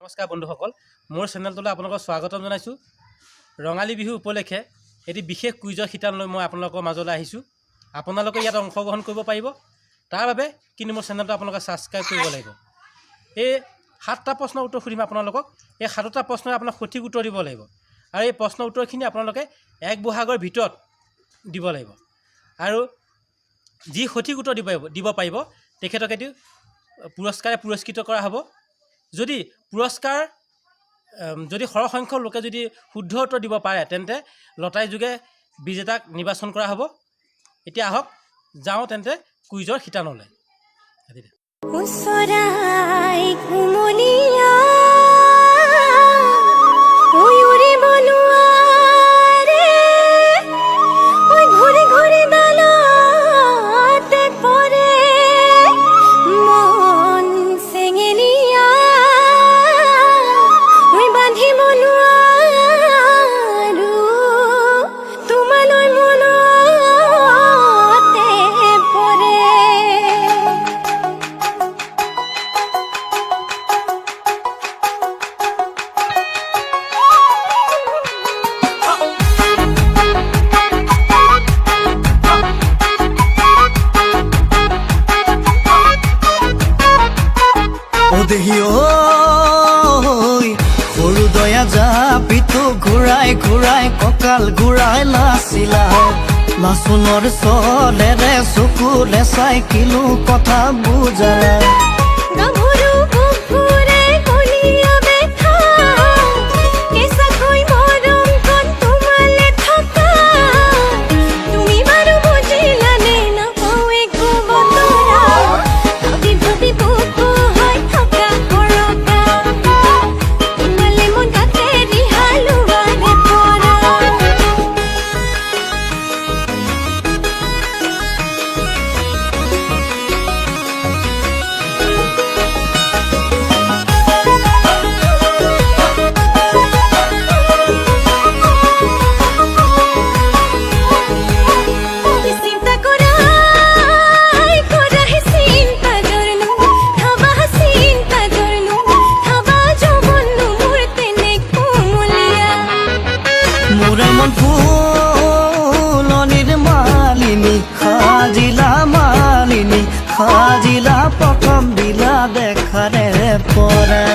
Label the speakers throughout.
Speaker 1: নমস্কাৰ বন্ধুসকল, মোৰ চেনেলটোলৈ আপোনালোকক স্বাগতম জনাইছোঁ। ৰঙালী বিহু উপলক্ষে এটি বিশেষ কুইজৰ শিতান লৈ মই আপোনালোকৰ মাজলৈ আহিছোঁ। আপোনালোকে ইয়াত অংশগ্ৰহণ কৰিব পাৰিব। তাৰ বাবে কিন্তু মোৰ চেনেলটো আপোনালোকে ছাবস্ক্ৰাইব কৰিব লাগিব। এই 7টা প্ৰশ্নৰ উত্তৰ সুধিম আপোনালোকক। এই 7টা প্ৰশ্নৰ আপোনাক সঠিক উত্তৰ দিব লাগিব আৰু এই প্ৰশ্নৰ উত্তৰখিনি আপোনালোকে 1 বহাগৰ ভিতৰত দিব লাগিব। আৰু যি সঠিক উত্তৰ দিব পাৰিব তেখেতক এটি পুৰস্কাৰে পুৰস্কৃত কৰা হ'ব। যদি পুৰস্কাৰ যদি সৰহসংখ্যক লোকে যদি শুদ্ধ উত্তৰ দিব পাৰে তেন্তে লটাৰী যোগে বিজেতাক নিৰ্বাচন কৰা হ'ব। এতিয়া আহক যাওঁ তেন্তে কুইজৰ শিতানলৈ।
Speaker 2: সৰু দয়া জাপিটো ঘূৰাই ঘূৰাই কঁকাল ঘূৰাই নাচিলা নাচোনৰ চলেৰে চকুলে চাই কিলো কথা বুজালা সাজিলা প্ৰথম দিলা দেখাৰে পৰা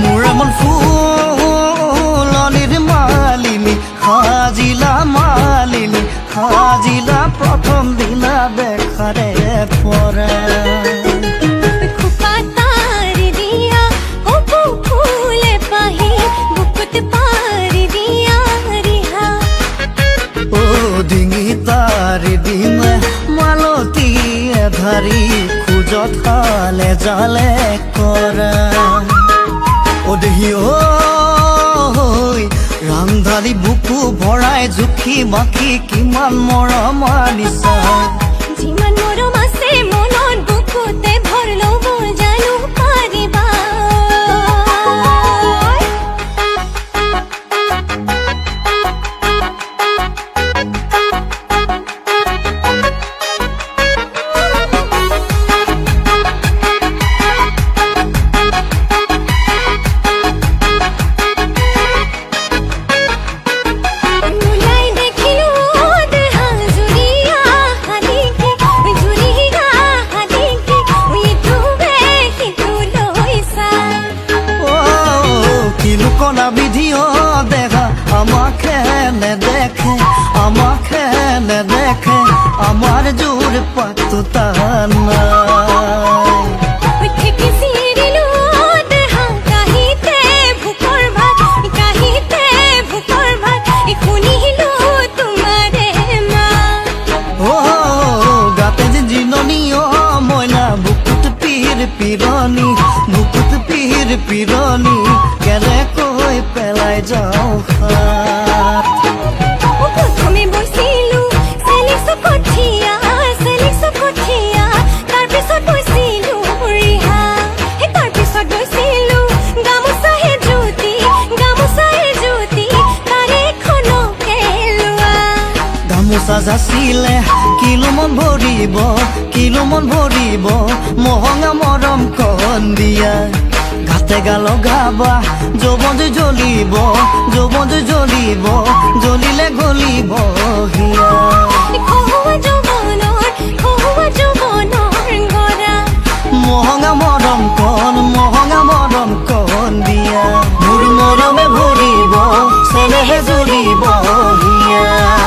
Speaker 2: মোৰ মন ফুলনিৰ মালিনী সাজিলা মালিনী সাজিলা প্ৰথম দিলা দেখাৰে পৰা মালতীয়ে ধাৰি খোজত খালে জালে কৰা দেহি ৰামধাৰী বুকু ভৰাই জুখি মাখি কিমান মৰম আনিছা
Speaker 3: যিমান মৰম আছে মনত বুকুতে ভৰ ল'ব জানো পাৰিবা
Speaker 2: গামোচা যাচিলে কিলো মন ভৰিব মহঙা মৰম কণ দিয়া ঘাটে গা লগাবা যৌৱন জ্বলিব জ্বলিলে গলিব হিয়া
Speaker 3: খহুৱা যৌৱনৰ গৰা
Speaker 2: মহঙা মৰম কণ দিয়া মোৰ মৰমে ভৰিব চেনেহে জ্বলিব হিয়া